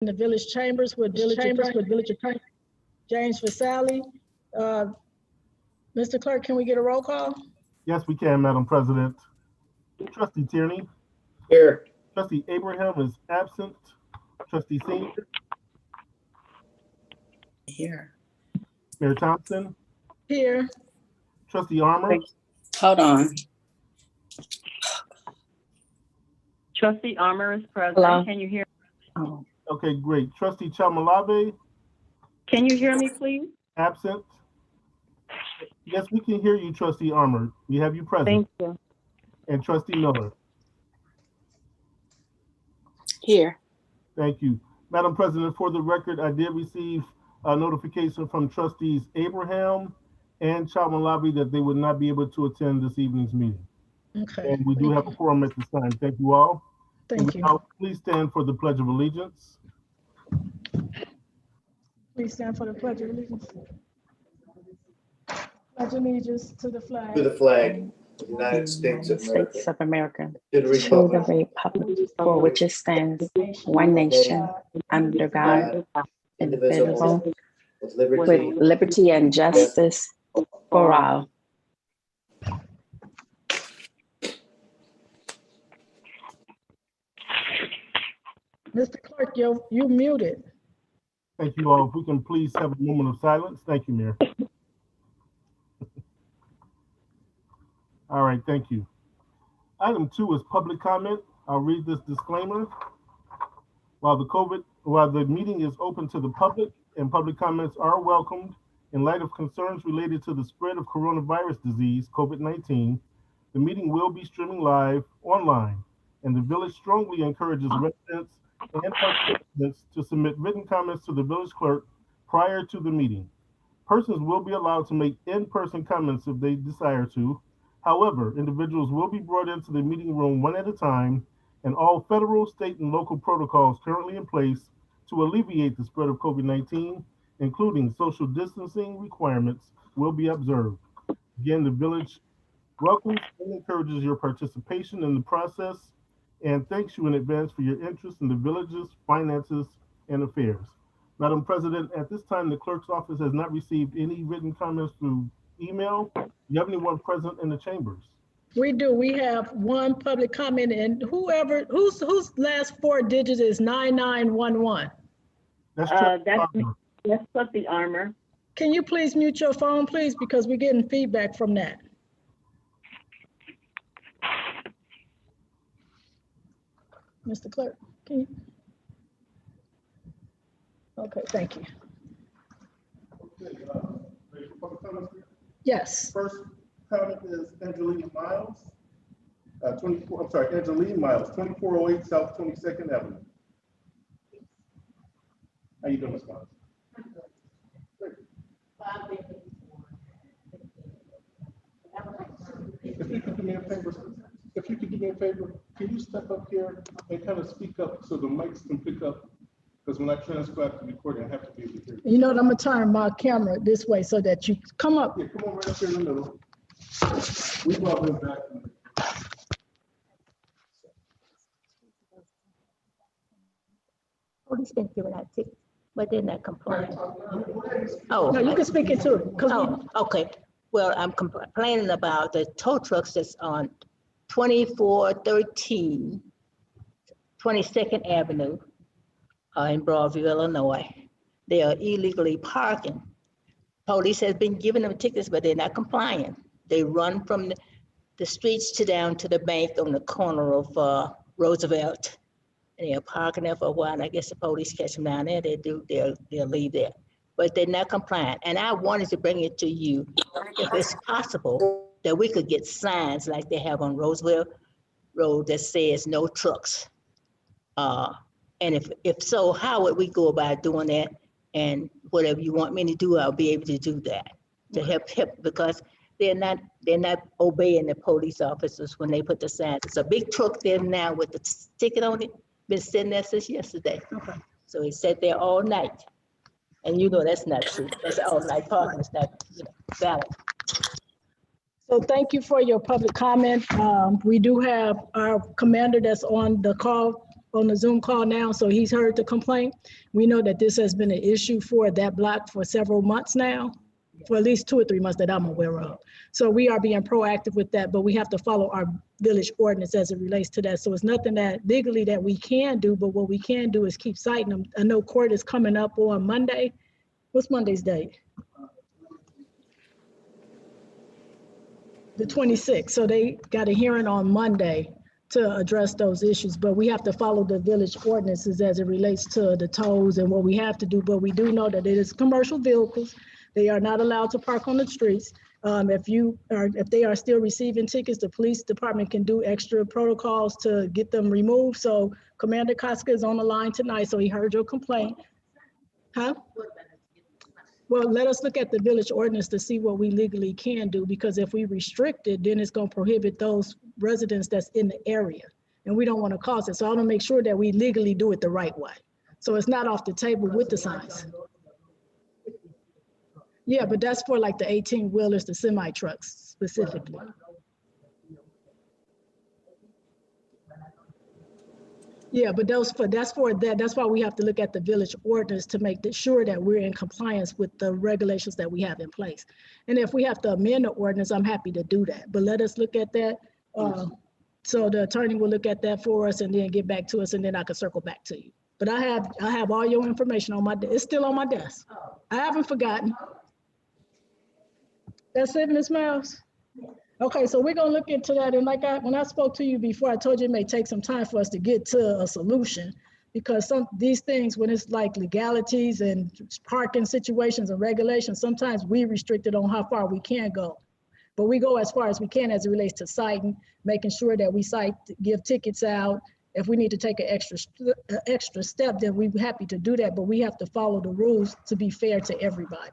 the village chambers with village attorney James Vasali. Mr. Clerk, can we get a roll call? Yes, we can, Madam President. Trustee Tierney. Here. Trustee Abraham is absent. Trustee Senior. Here. Mayor Thompson. Here. Trustee Armour. Hold on. Trustee Armour is present. Hello? Can you hear? Oh. Okay, great. Trustee Chamalave. Can you hear me, please? Absent. Yes, we can hear you, Trustee Armour. We have you present. Thank you. And Trustee Miller. Here. Thank you. Madam President, for the record, I did receive a notification from Trustees Abraham and Chamalave that they would not be able to attend this evening's meeting. Okay. And we do have a quorum at this time. Thank you all. Thank you. Now, please stand for the Pledge of Allegiance. Please stand for the Pledge of Allegiance. Pledge allegiance to the flag. To the flag of the United States of America. States of America. To the To the republic. republic for which it stands, one nation, under God, indivisible, With with liberty. liberty and justice for all. Mr. Clerk, you muted. Thank you all. If we can please have a moment of silence. Thank you, Mayor. All right, thank you. Item 2 is public comment. I'll read this disclaimer. While the meeting is open to the public and public comments are welcomed, in light of concerns related to the spread of coronavirus disease, COVID-19, the meeting will be streaming live online, and the village strongly encourages residents and participants to submit written comments to the village clerk prior to the meeting. Persons will be allowed to make in-person comments if they desire to. However, individuals will be brought into the meeting room one at a time, and all federal, state, and local protocols currently in place to alleviate the spread of COVID-19, including social distancing requirements, will be observed. Again, the village welcomes and encourages your participation in the process and thanks you in advance for your interest in the village's finances and affairs. Madam President, at this time, the clerk's office has not received any written comments through email. Do you have anyone present in the chambers? We do. We have one public comment, and whose last 4 digits is 9911. That's That's Trustee Armour. Can you please mute your phone, please, because we're getting feedback from that. Mr. Clerk, can you? Okay, thank you. Yes. First comment is Angelina Miles, 2408 South 22nd Avenue. How you doing, Ms. Miles? If you could do me a favor, can you step up here and kind of speak up so the mics can pick up? Because when I transcribe the recording, I have to be able to hear you. You know what, I'm gonna turn my camera this way so that you come up. Yeah, come on right up here in the middle. We brought him back. Police been giving out tickets, but they're not complying. Oh, No, you can speak into it. oh, okay. Well, I'm complaining about the tow trucks that's on 2413 22nd Avenue in Broadview, Illinois. They are illegally parking. Police has been giving them tickets, but they're not complying. They run from the streets to down to the bank on the corner of Roosevelt. And they're parking there for a while, and I guess the police catch them down there, they'll leave there. But they're not compliant. And I wanted to bring it to you, if it's possible, that we could get signs like they have on Roosevelt Road that says no trucks. And if so, how would we go about doing that? And whatever you want me to do, I'll be able to do that to help, because they're not obeying the police officers when they put the signs. It's a big truck there now with the ticket on it, been sitting there since yesterday. Okay. So he sat there all night. And you know that's not true. That's all night parking. It's not, valid. So thank you for your public comment. We do have our commander that's on the call. on the Zoom call now, so he's heard the complaint. We know that this has been an issue for that block for several months now, for at least 2 or 3 months that I'm aware of. So we are being proactive with that, but we have to follow our village ordinance as it relates to that. So it's nothing that legally that we can do, but what we can do is keep citing them. I know court is coming up on Monday. What's Monday's date? The 26th. So they got a hearing on Monday to address those issues, but we have to follow the village ordinances as it relates to the tolls and what we have to do. But we do know that it is commercial vehicles. They are not allowed to park on the streets. If they are still receiving tickets, the police department can do extra protocols to get them removed. So Commander Koska is on the line tonight, so he heard your complaint. Huh? Well, let us look at the village ordinance to see what we legally can do, because if we restrict it, then it's going to prohibit those residents that's in the area, and we don't want to cause it. So I want to make sure that we legally do it the right way. So it's not off the table with the signs. Yeah, but that's for like the 18 wheelers, the semi trucks specifically. Yeah, but that's for that. That's why we have to look at the village ordinance to make sure that we're in compliance with the regulations that we have in place. And if we have to amend the ordinance, I'm happy to do that. But let us look at that. So the attorney will look at that for us and then get back to us, and then I can circle back to you. But I have all your information on my desk. It's still on my desk. I haven't forgotten. That's it, Ms. Miles? Okay, so we're gonna look into that. And like when I spoke to you before, I told you it may take some time for us to get to a solution, because these things, when it's like legalities and parking situations and regulations, sometimes we restricted on how far we can go. But we go as far as we can as it relates to citing, making sure that we cite, give tickets out. If we need to take an extra step, then we're happy to do that, but we have to follow the rules to be fair to everybody.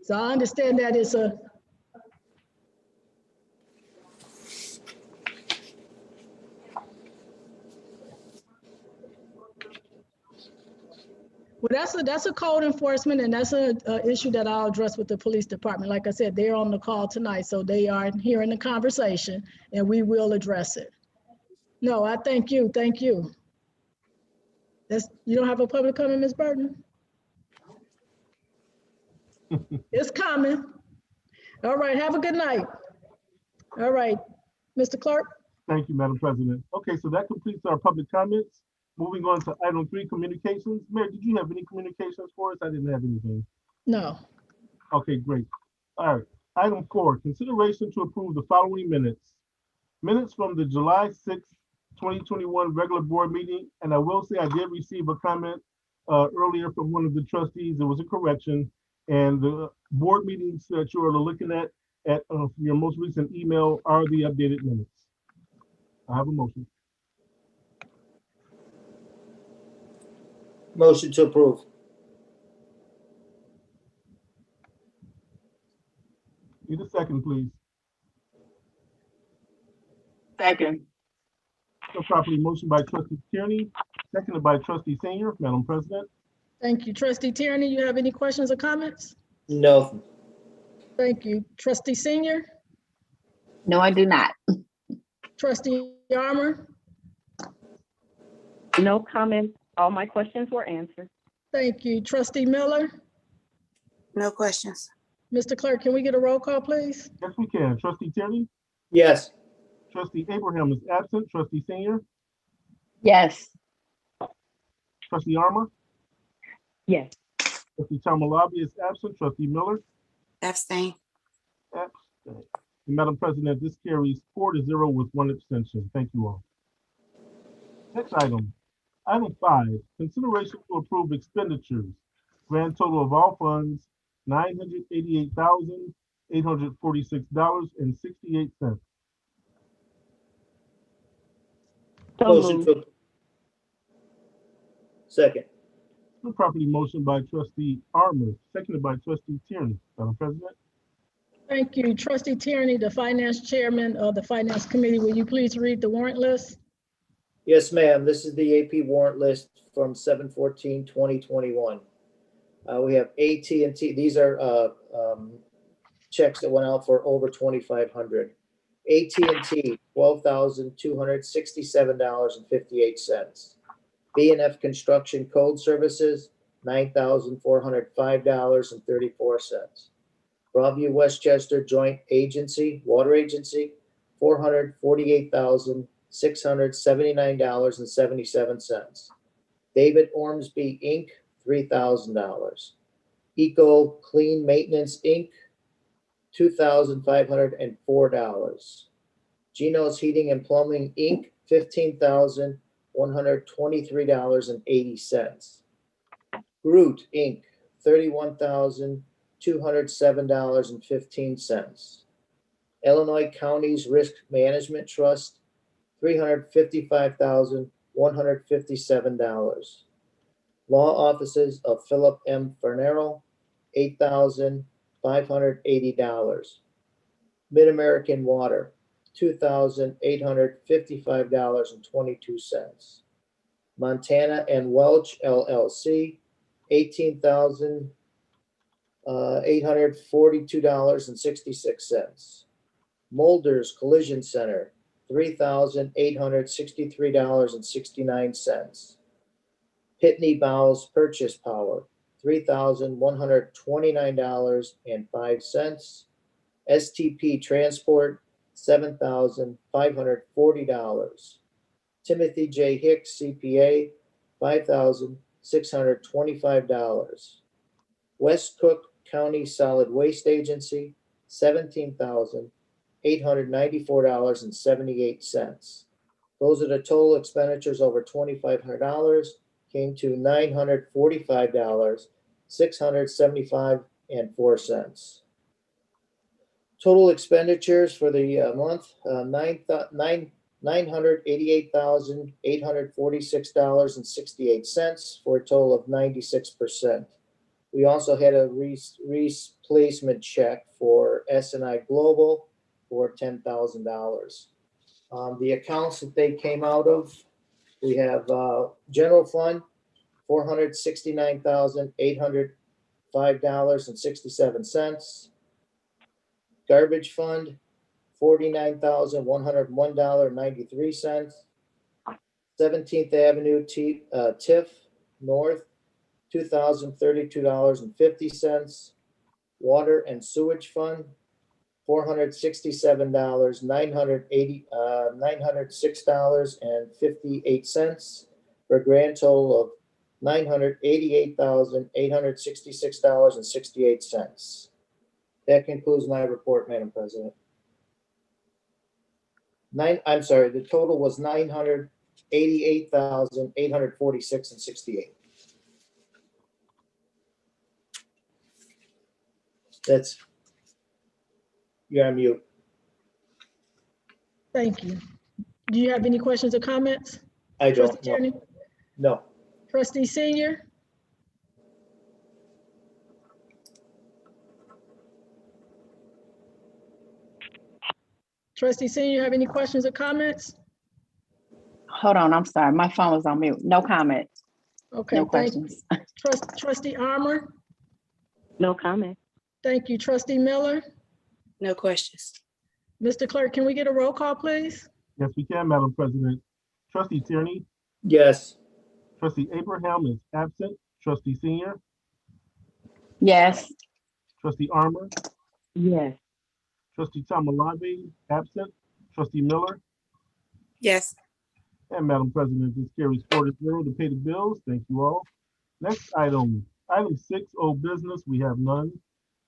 So I understand that it's a, well, that's a code enforcement, and that's a issue that I'll address with the police department. Like I said, they're on the call tonight, so they are hearing the conversation, and we will address it. No, I thank you. Thank you. You don't have a public comment, Ms. Burton? It's coming. All right, have a good night. All right, Mr. Clerk. Thank you, Madam President. Okay, so that completes our public comments. Moving on to item 3, communications. Mayor, did you have any communications for us? I didn't have anything. No. Okay, great. All right. Item 4, consideration to approve the following minutes. Minutes from the July 6th, 2021 regular board meeting. And I will say I did receive a comment earlier from one of the trustees. It was a correction. And the board meetings that you are looking at your most recent email are the updated minutes. I have a motion. Motion to approve. Need a second, please. Second. So properly motion by Trustee Tierney, seconded by Trustee Senior. Madam President. Thank you. Trustee Tierney, you have any questions or comments? No. Thank you. Trustee Senior? No, I do not. Trustee Armour? No comment. All my questions were answered. Thank you. Trustee Miller? No questions. Mr. Clerk, can we get a roll call, please? Yes, we can. Trustee Tierney? Yes. Trustee Abraham is absent. Trustee Senior? Yes. Trustee Armour? Yes. Trustee Tamalabi is absent. Trustee Miller? Abstain. Abstain. And Madam President, this carries 4-0 with 1 abstention. Thank you all. Next item. Item 5, consideration to approve expenditures. Grand total of all funds, $988,846.68. Motion to. Second. Properly motion by Trustee Armour, seconded by Trustee Tierney. Madam President. Thank you. Trustee Tierney, the Finance Chairman of the Finance Committee, will you please read the warrant list? Yes, ma'am. This is the AP warrant list from 7/14/2021. We have AT&T. These are checks that went out for over $2,500. AT&T, $12,267.58. B&F Construction Code Services, $9,405.34. Broadview Westchester Joint Agency, Water Agency, $448,679.77. David Ormsby, Inc., $3,000. Eco Clean Maintenance, Inc., $2,504. Geno's Heating and Plumbing, Inc., $15,123.80. Groot, Inc., $31,207.15. Illinois Counties Risk Management Trust, $355,157. Law Offices of Philip M. Fernero, $8,580. Mid-American Water, $2,855.22. Montana and Welch LLC, $18,842.66. Mulder's Collision Center, $3,863.69. Pitney Bowes Purchase Power, $3,129.05. STP Transport, $7,540. Timothy J. Hicks, CPA, $5,625. West Cook County Solid Waste Agency, $17,894.78. Those are the total expenditures over $2,500, came to $945,675.04. Total expenditures for the month, $988,846.68 for a total of 96%. We also had a replacement check for S&I Global for $10,000. The accounts that they came out of, we have general fund, $469,805.67. Garbage fund, $49,101.93. 17th Avenue TIF North, $2,032.50. Water and Sewage Fund, $906.58 for a grand total of $988,866.68. That concludes my report, Madam President. The total was $988,846.68. That's, you're on mute. Thank you. Do you have any questions or comments? I don't Trustee Tierney? know. Trustee Senior? Trustee Senior, have any questions or comments? Hold on, I'm sorry. My phone was on mute. No comment. Okay, No thank you. questions. Trustee Armour? No comment. Thank you. Trustee Miller? No questions. Mr. Clerk, can we get a roll call, please? Yes, we can, Madam President. Trustee Tierney, Yes. Trustee Abraham is absent. Trustee Senior, Yes. Trustee Armour, Yes. Trustee Tamalave, absent. Trustee Miller, Yes. and Madam President, this carries 4-0 to pay the bills. Thank you all. Next item, item 6, old business, we have none.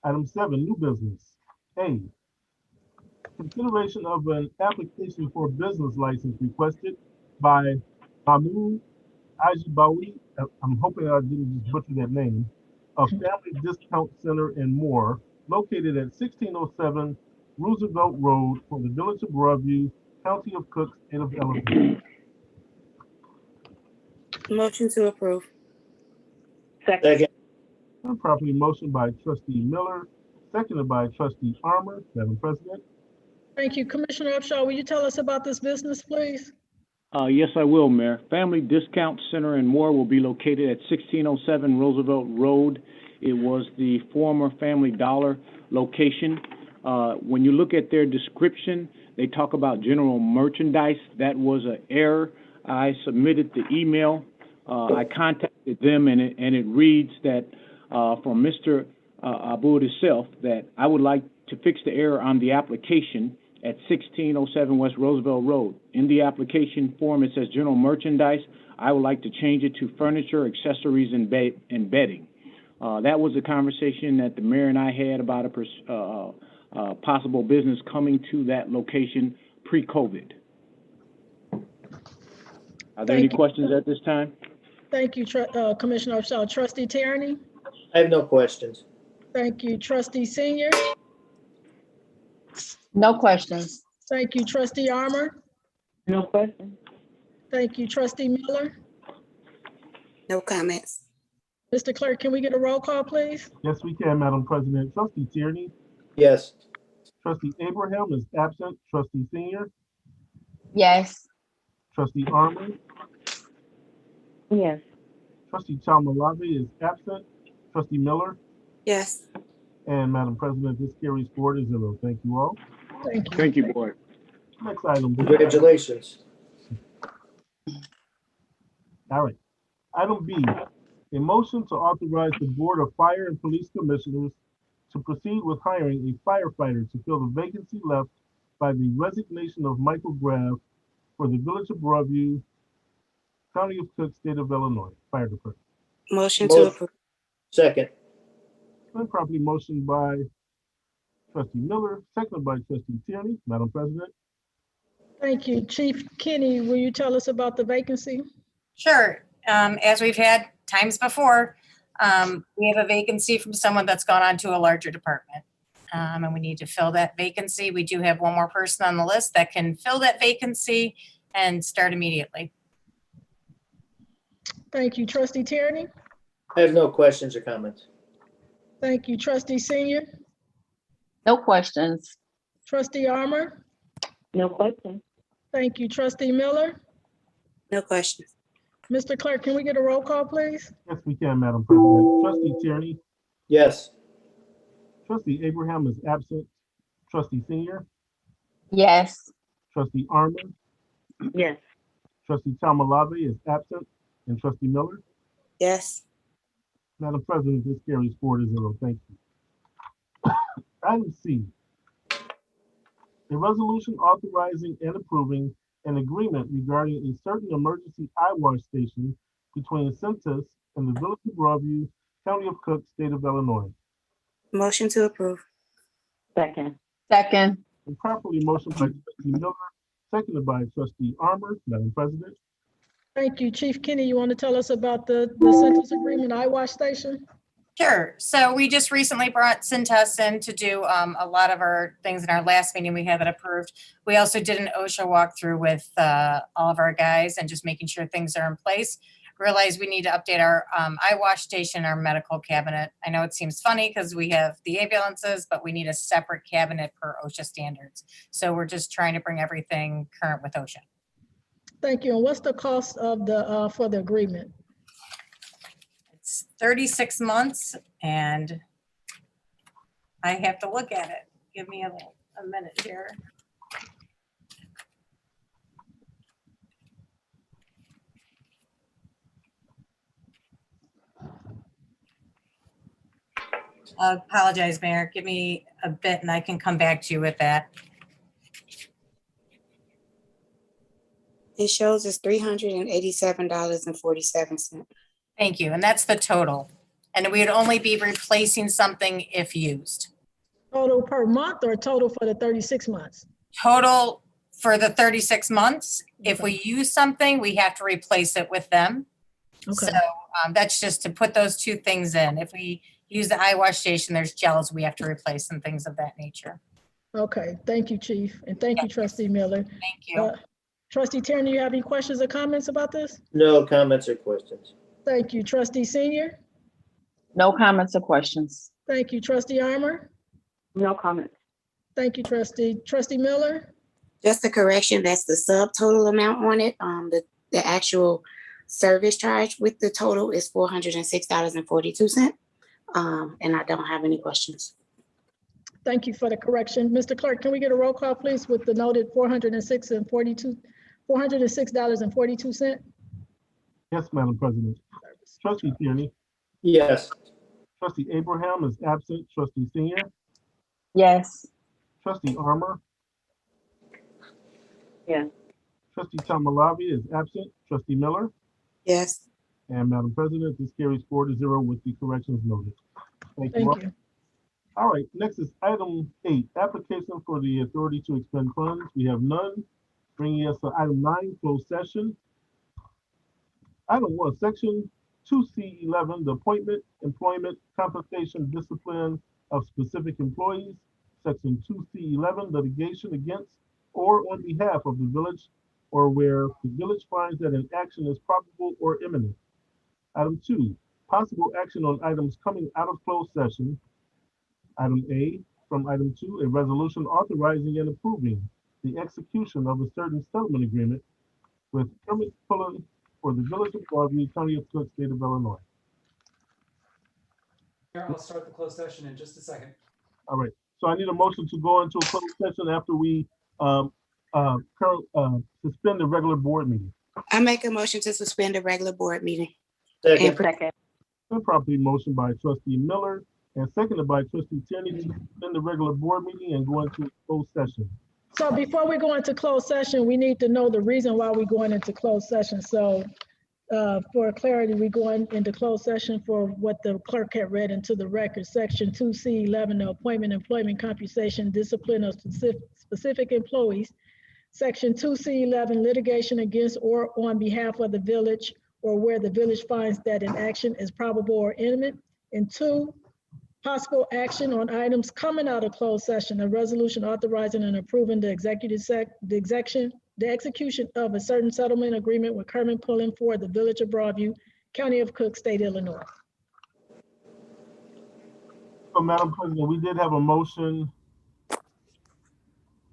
Item 7, new business. A, consideration of an application for a business license requested by Mahmoud Ajibawi, I'm hoping I didn't just butcher that name, a family discount center and more, located at 1607 Roosevelt Road for the Village of Broadview, County of Cook, State of Illinois. Motion to approve. Second. Properly motioned by Trustee Miller, seconded by Trustee Armour. Madam President. Thank you. Commissioner Upshaw, will you tell us about this business, please? Yes, I will, Mayor. Family Discount Center and More will be located at 1607 Roosevelt Road. It was the former Family Dollar location. When you look at their description, they talk about general merchandise. That was an error. I submitted the email I contacted them, and it reads that from Mr. Aboud himself that I would like to fix the error on the application at 1607 West Roosevelt Road. In the application form, it says general merchandise. I would like to change it to furniture, accessories, and bedding. That was a conversation that the mayor and I had about a possible business coming to that location pre-COVID. Are there any questions at this time? Thank you, Commissioner Shaw. Trustee Tierney? I have no questions. Thank you, Trustee Senior. No questions. Thank you, Trustee Armour. No question. Thank you, Trustee Miller. No comments. Mr. Clerk, can we get a roll call, please? Yes, we can, Madam President. Trustee Tierney, Yes. Trustee Abraham is absent. Trustee Senior, Yes. Trustee Armour, Yes. Trustee Chalmalabi is absent. Trustee Miller, Yes. and Madam President, this carries 4-0. Thank you all. Thank you. Thank you, board. Next item. Congratulations. All right. Item B, a motion to authorize the Board of Fire and Police Commissioners to proceed with hiring a firefighter to fill the vacancy left by the resignation of Michael Graff for the Village of Broadview, County of Cook, State of Illinois, Fire Department. Motion to approve. Second. Been properly motioned by Trustee Miller, seconded by Trustee Tierney. Madam President. Thank you. Chief Kenny, will you tell us about the vacancy? Sure. As we've had times before, we have a vacancy from someone that's gone on to a larger department. And we need to fill that vacancy. We do have one more person on the list that can fill that vacancy and start immediately. Thank you, Trustee Tierney. I have no questions or comments. Thank you, Trustee Senior. No questions. Trustee Armour. No question. Thank you, Trustee Miller. No questions. Mr. Clerk, can we get a roll call, please? Yes, we can, Madam President. Trustee Tierney, Yes. Trustee Abraham is absent. Trustee Senior, Yes. Trustee Armour, Yes. Trustee Chalmalabi is absent, and Trustee Miller. Yes. Madam President, this carries 4-0. Thank you. Item C, a resolution authorizing and approving an agreement regarding a certain emergency eye wash station between Centus and the Village of Broadview, County of Cook, State of Illinois. Motion to approve. Second. Second. And properly motioned by Trustee Miller, seconded by Trustee Armour. Madam President. Thank you. Chief Kenny, you want to tell us about the Centus Agreement eye wash station? Sure. So we just recently brought Cintas in to do a lot of our things in our last meeting. We had that approved. We also did an OSHA walkthrough with all of our guys and just making sure things are in place. Realize we need to update our eye wash station, our medical cabinet. I know it seems funny because we have the ambulances, but we need a separate cabinet per OSHA standards. So we're just trying to bring everything current with OSHA. Thank you. And what's the cost of the for the agreement? It's 36 months and I have to look at it. Give me a minute here. I apologize, Mayor. Give me a bit and I can come back to you with that. It shows it's $387.47. Thank you. And that's the total. And we would only be replacing something if used. Total per month or total for the 36 months? Total for the 36 months. If we use something, we have to replace it with them. Okay. So that's just to put those two things in. If we use the eye wash station, there's gels we have to replace and things of that nature. Okay. Thank you, Chief. And thank you, Trustee Miller. Thank you. Trustee Tierney, you have any questions or comments about this? No comments or questions. Thank you. Trustee Senior? No comments or questions. Thank you. Trustee Armour? No comment. Thank you, Trustee. Trustee Miller? Just a correction, that's the subtotal amount on it. The actual service charge with the total is $406.42. And I don't have any questions. Thank you for the correction. Mr. Clerk, can we get a roll call, please, with the noted $406.42? Yes, Madam President. Trustee Tierney. Yes. Trustee Abraham is absent. Trustee Senior. Yes. Trustee Armour. Yes. Trustee Tomalabi is absent. Trustee Miller. Yes. And Madam President, this carries 4-0 with the corrections noted. Thank you all. Thank you. All right, next is item 8, application for the authority to expend funds. We have none. Bringing us to item 9, closed session. Item 1, section 2C11, the appointment, employment, compensation, discipline of specific employees. Section 2C11, litigation against or on behalf of the village, or where the village finds that an action is probable or imminent. Item 2, possible action on items coming out of closed session. Item A, from item 2, a resolution authorizing and approving the execution of a certain settlement agreement with Kermit Pullen for the Village of Broadvie, County of Cook, State of Illinois. Mayor, I'll start the closed session in just a second. All right, so I need a motion to go into a closed session after we suspend the regular board meeting. I make a motion to suspend the regular board meeting. Second. Second. Been properly motioned by Trustee Miller and seconded by Trustee Tierney to suspend the regular board meeting and go into a closed session. So before we go into closed session, we need to know the reason why we're going into closed session. So for clarity, we're going into closed session for what the clerk had read into the record. Section 2C11, the appointment, employment, compensation, discipline of specific employees. Section 2C11, litigation against or on behalf of the village, or where the village finds that an action is probable or imminent. And 2, possible action on items coming out of closed session, a resolution authorizing and approving the execution of a certain settlement agreement with Kermit Pullen for the Village of Broadview, County of Cook, State, Illinois. So Madam President, we did have a motion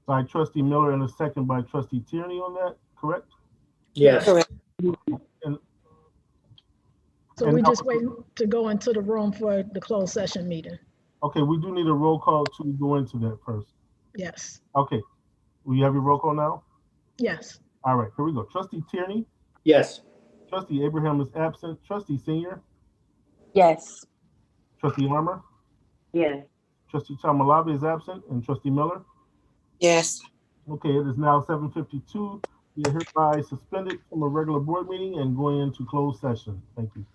by Trustee Miller and a second by Trustee Tierney on that, correct? Yes. Correct. And So we just waiting to go into the room for the closed session meeting. okay, we do need a roll call to go into that first. Yes, Okay, will you have your roll call now? yes, All right, here we go. Trustee Tierney. Yes. Trustee Abraham is absent. Trustee Senior. Yes. Trustee Armour. Yes. Trustee Tomalabi is absent. And Trustee Miller. Yes. Okay, it is now 7:52. We are hereby suspended from a regular board meeting and going into closed session. Thank you.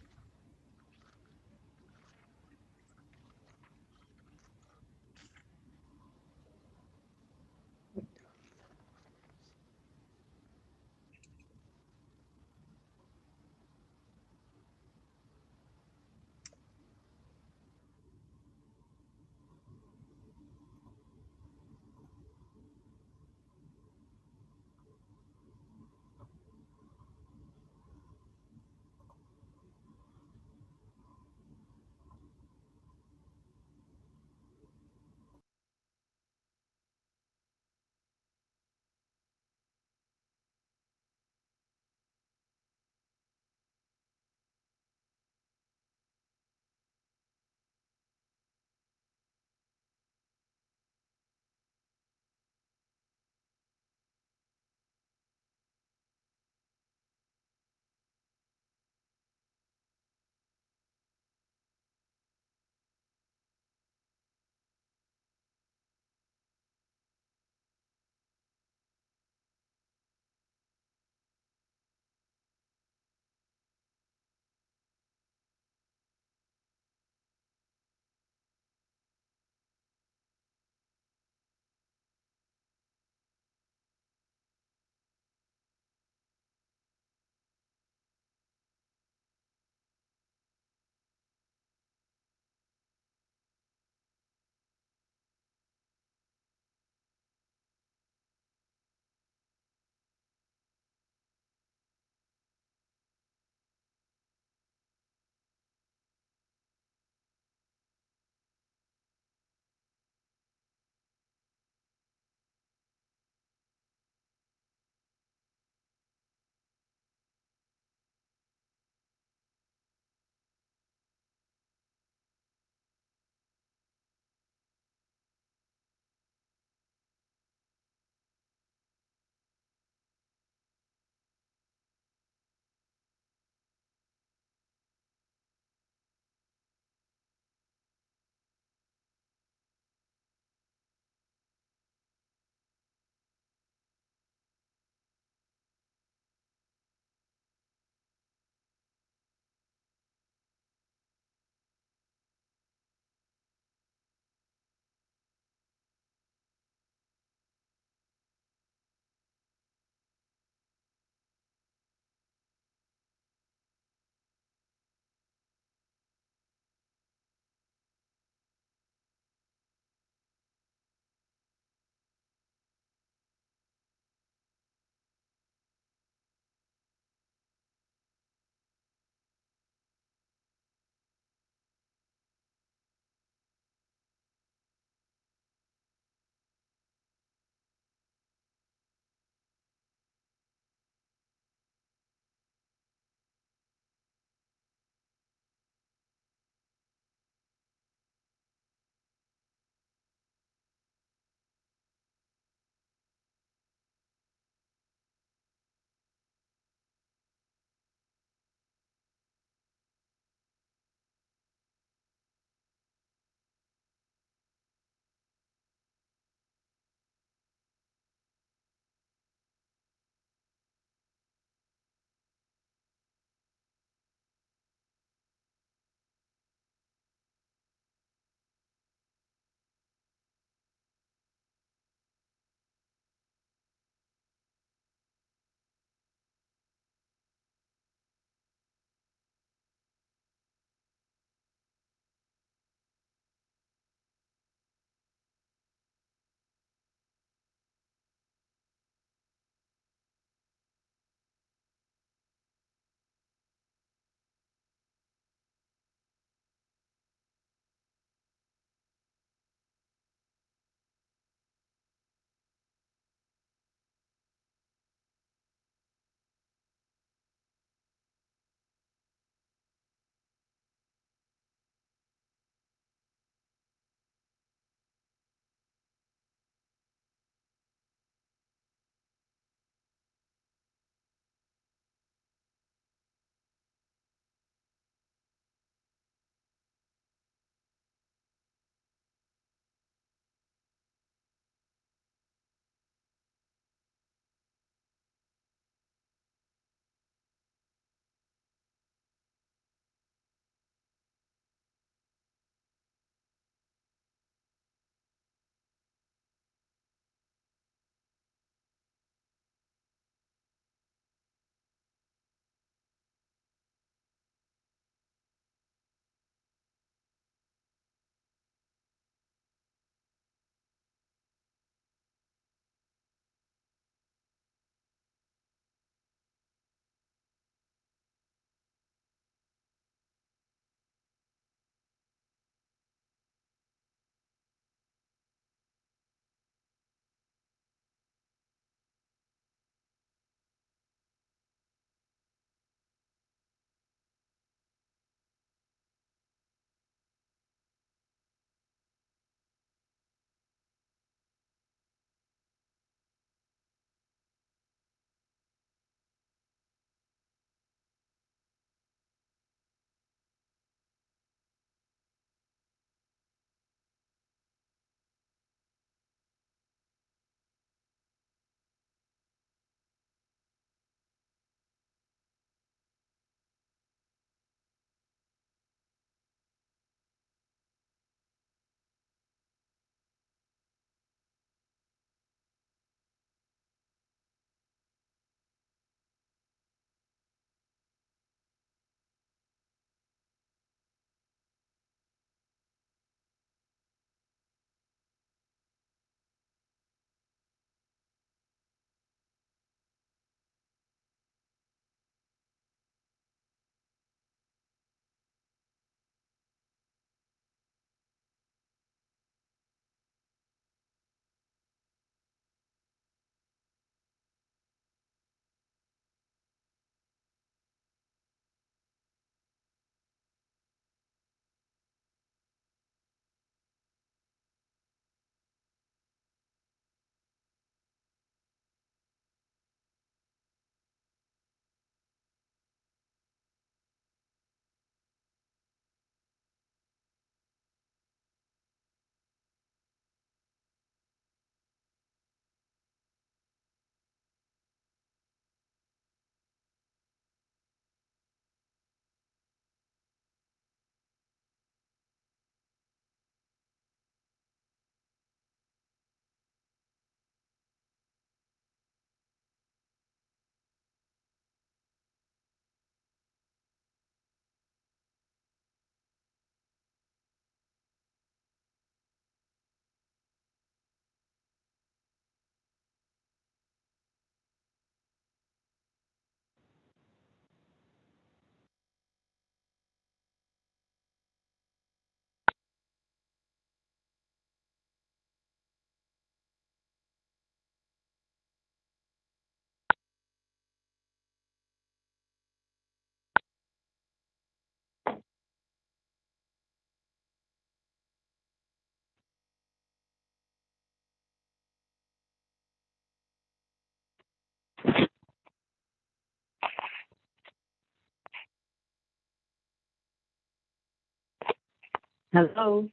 Hello?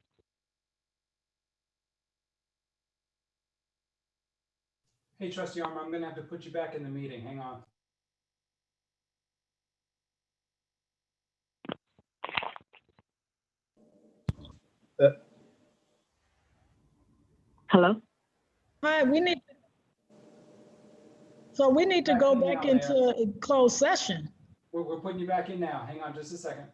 Hey, Trustee Armour, I'm gonna have to put you back in the meeting. Hang on. Hello? Hi, we need to Back go in back now, into Mayor. a closed session. We're putting you back in now. Hang on just a second.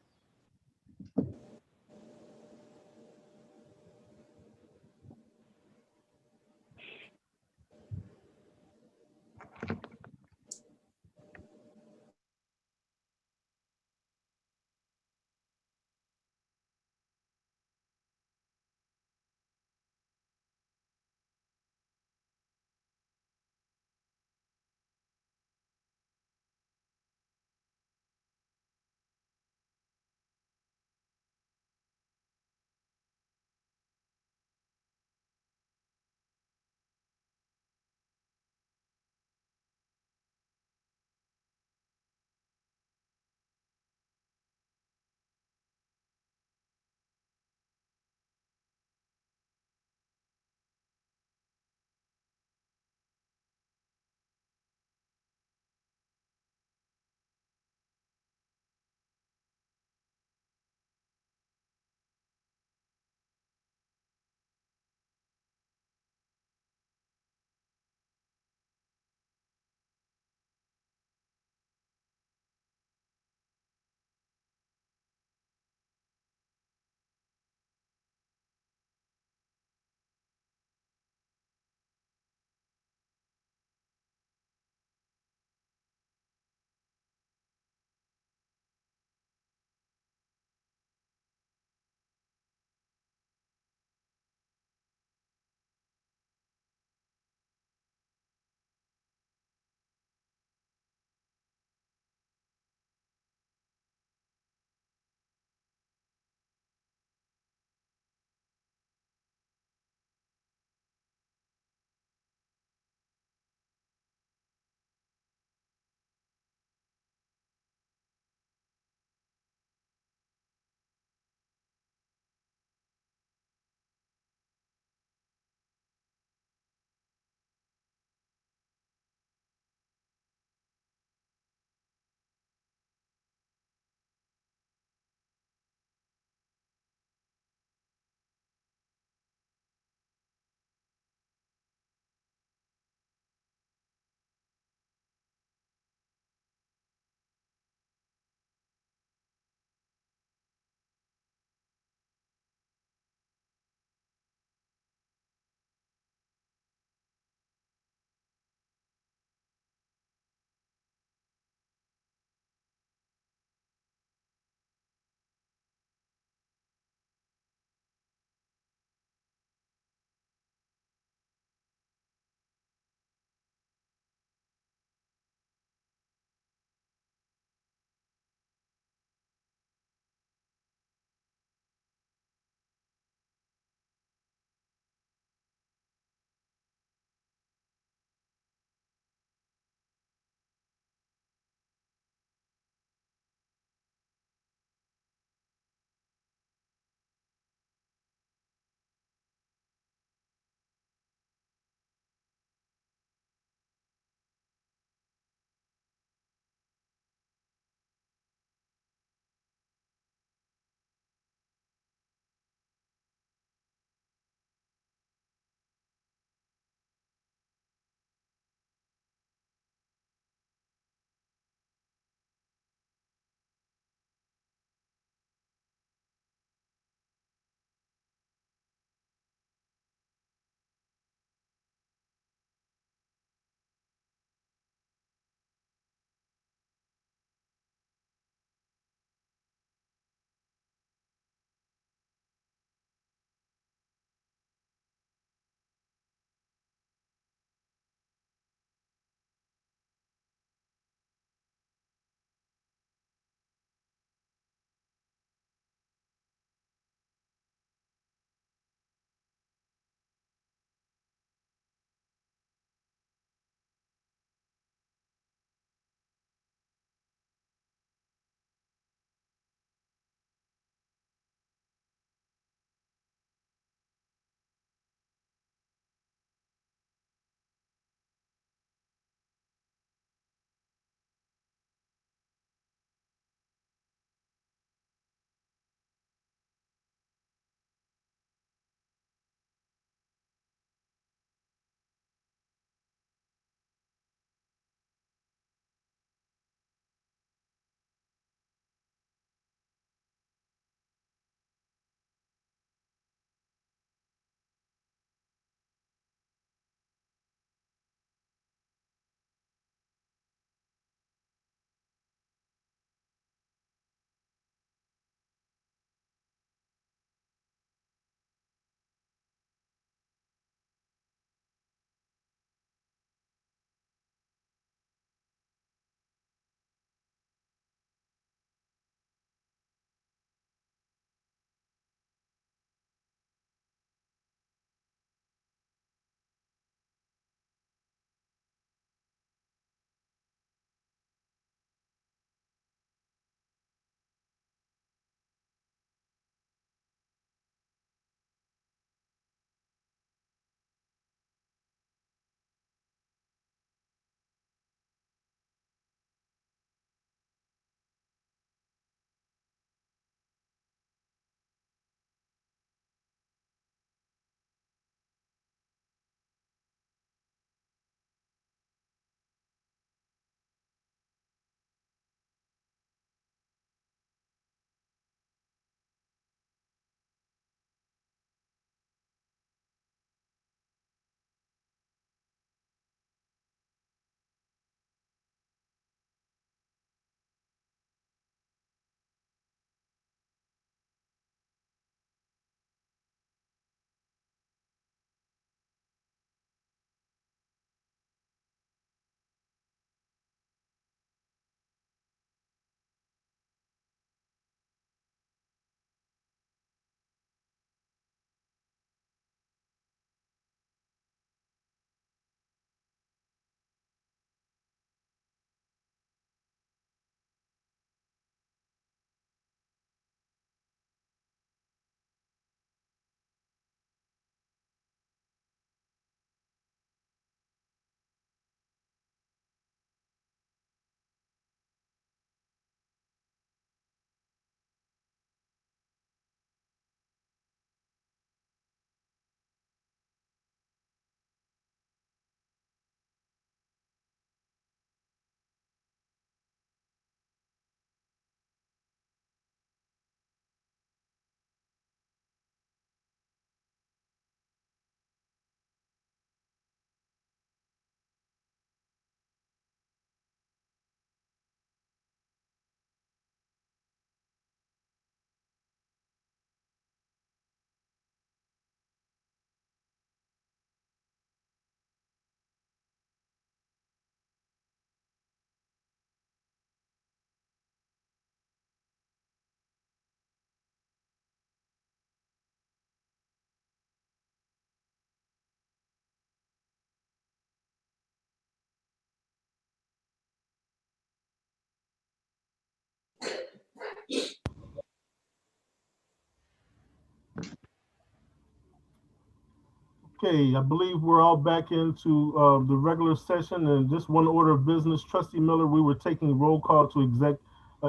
Okay, I believe we're all back into the regular session, and just one order of business. Trustee Miller, we were taking roll call to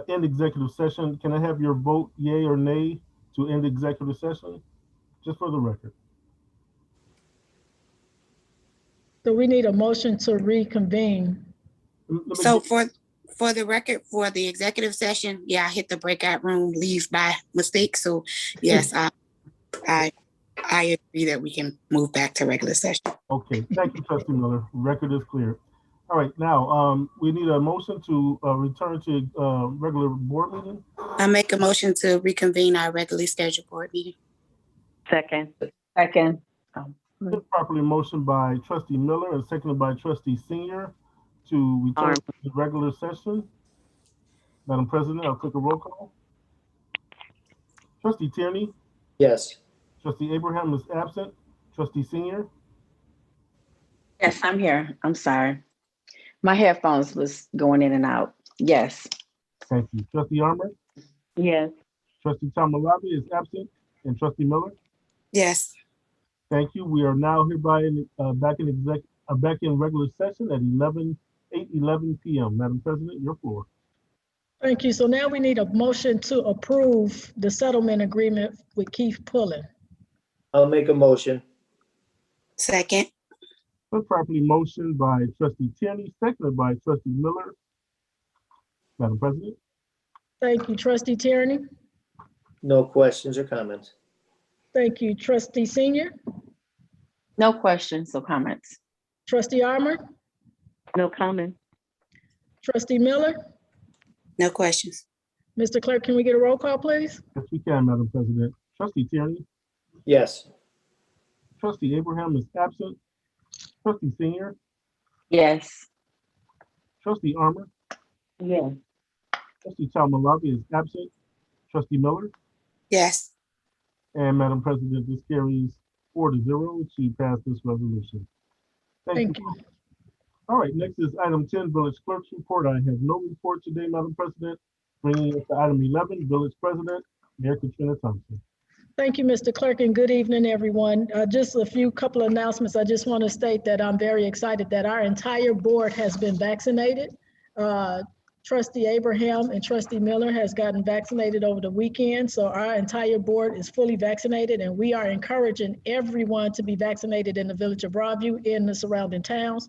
end executive session. Can I have your vote, yay or nay, to end executive session? Just for the record. So we need a motion to reconvene. So for the record, for the executive session, yeah, I hit the breakout room leave by mistake. So yes, I agree that we can move back to regular session. Okay, thank you, Trustee Miller. Record is clear. All right, now we need a motion to return to regular board meeting. I make a motion to reconvene our regularly scheduled board meeting. Second. Second. Been properly motioned by Trustee Miller and seconded by Trustee Senior to return to the regular session. Madam President, I'll take a roll call. Trustee Tierney? Yes. Trustee Abraham is absent. Trustee Senior? Yes, I'm here. I'm sorry. My headphones was going in and out. Yes. Thank you. Trustee Armour? Yes. Trustee Tamalabi is absent. And Trustee Miller? Yes. Thank you. We are now hereby back in regular session at 8:11 p.m. Madam President, your floor. Thank you. So now we need a motion to approve the settlement agreement with Keith Pullen. I'll make a motion. Second. Been properly motioned by Trustee Tierney, seconded by Trustee Miller. Madam President. Thank you. Trustee Tierney. No questions or comments. Thank you. Trustee Senior. No questions or comments. Trustee Armour. No comment. Trustee Miller. No questions. Mr. Clerk, can we get a roll call, please? Yes, we can, Madam President. Trustee Tierney. Yes. Trustee Abraham is absent. Trustee Senior. Yes. Trustee Armour. Yes. Trustee Tamalabi is absent. Trustee Miller. Yes. And Madam President, this carries 4-0 to pass this resolution. Thank you. All right, next is item 10, Village Clerk's report. I have no report today, Madam President. Bringing us to item 11, Village President, Mayor Katrina Thompson. Thank you, Mr. Clerk, and good evening, everyone. Just a couple of announcements. I just want to state that I'm very excited that our entire board has been vaccinated. Trustee Abraham and Trustee Miller has gotten vaccinated over the weekend. So our entire board is fully vaccinated, and we are encouraging everyone to be vaccinated in the Village of Broadview in the surrounding towns.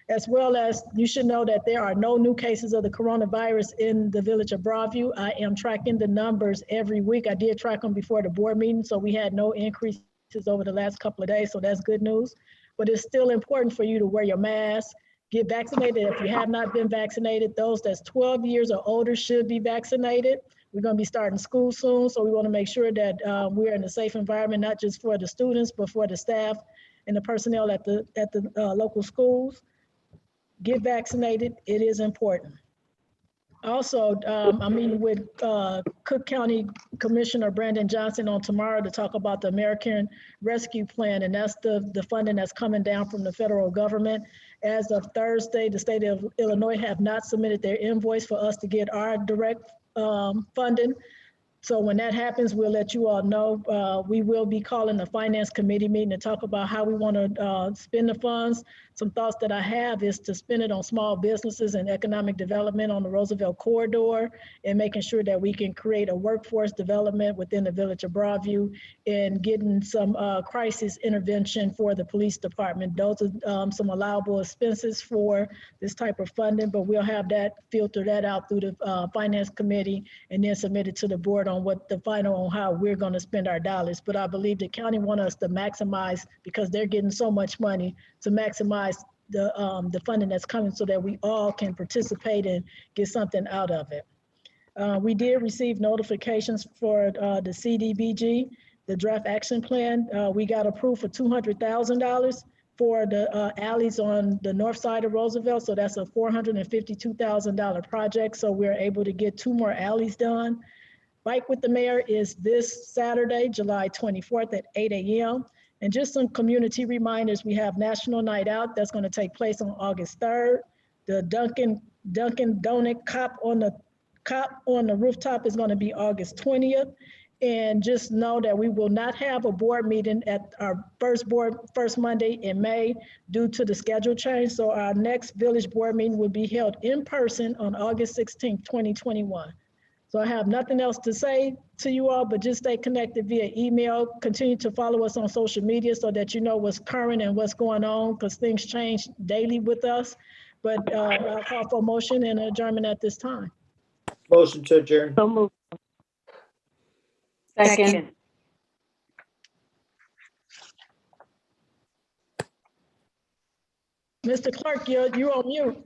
As well as you should know that there are no new cases of the coronavirus in the Village of Broadview. I am tracking the numbers every week. I did track them before the board meeting, so we had no increases over the last couple of days, so that's good news. But it's still important for you to wear your mask, get vaccinated if you have not been vaccinated. Those that's 12 years or older should be vaccinated. We're going to be starting school soon, so we want to make sure that we're in a safe environment, not just for the students, but for the staff and the personnel at the local schools. Get vaccinated, it is important. Also, I'm meeting with Cook County Commissioner Brandon Johnson on tomorrow to talk about the American Rescue Plan, and that's the funding that's coming down from the federal government. As of Thursday, the state of Illinois have not submitted their invoice for us to get our direct funding. So when that happens, we'll let you all know. We will be calling the Finance Committee meeting to talk about how we want to spend the funds. Some thoughts that I have is to spend it on small businesses and economic development on the Roosevelt corridor, and making sure that we can create a workforce development within the Village of Broadview, and getting some crisis intervention for the police department. Those are some allowable expenses for this type of funding, but we'll have that, filter that out through the Finance Committee, and then submit it to the board on what the final on how we're going to spend our dollars. But I believe the county want us to maximize, because they're getting so much money, to maximize the funding that's coming so that we all can participate and get something out of it. We did receive notifications for the CDBG, the draft action plan. We got approved for $200,000 for the alleys on the north side of Roosevelt. So that's a $452,000 project. So we're able to get 2 more alleys done. Bike with the Mayor is this Saturday, July 24th at 8 a.m. And just some community reminders, we have National Night Out that's going to take place on August 3rd. The Dunkin' Donut Cop on the rooftop is going to be August 20th. And just know that we will not have a board meeting at our first Monday in May due to the schedule change. So our next village board meeting will be held in person on August 16th, 2021. So I have nothing else to say to you all, but just stay connected via email. Continue to follow us on social media so that you know what's current and what's going on, because things change daily with us. But I'll call for a motion and adjournment at this time. Motion to adjourn. So moved. Second. Mr. Clerk, you're on mute.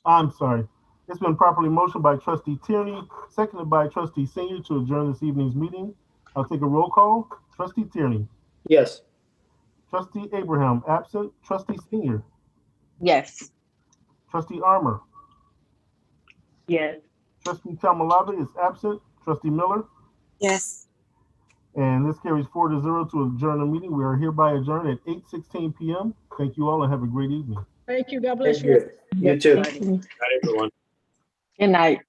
I'm sorry. It's been properly motioned by Trustee Tierney, seconded by Trustee Senior to adjourn this evening's meeting. I'll take a roll call. Trustee Tierney. Yes. Trustee Abraham, absent. Trustee Senior. Yes. Trustee Armour. Yes. Trustee Tamalava is absent. Trustee Miller. Yes. And this carries 4-0 to adjourn the meeting. We are hereby adjourned at 8:16 p.m. Thank you all and have a great evening. Thank you. God bless Thank you. you. You too. Good night.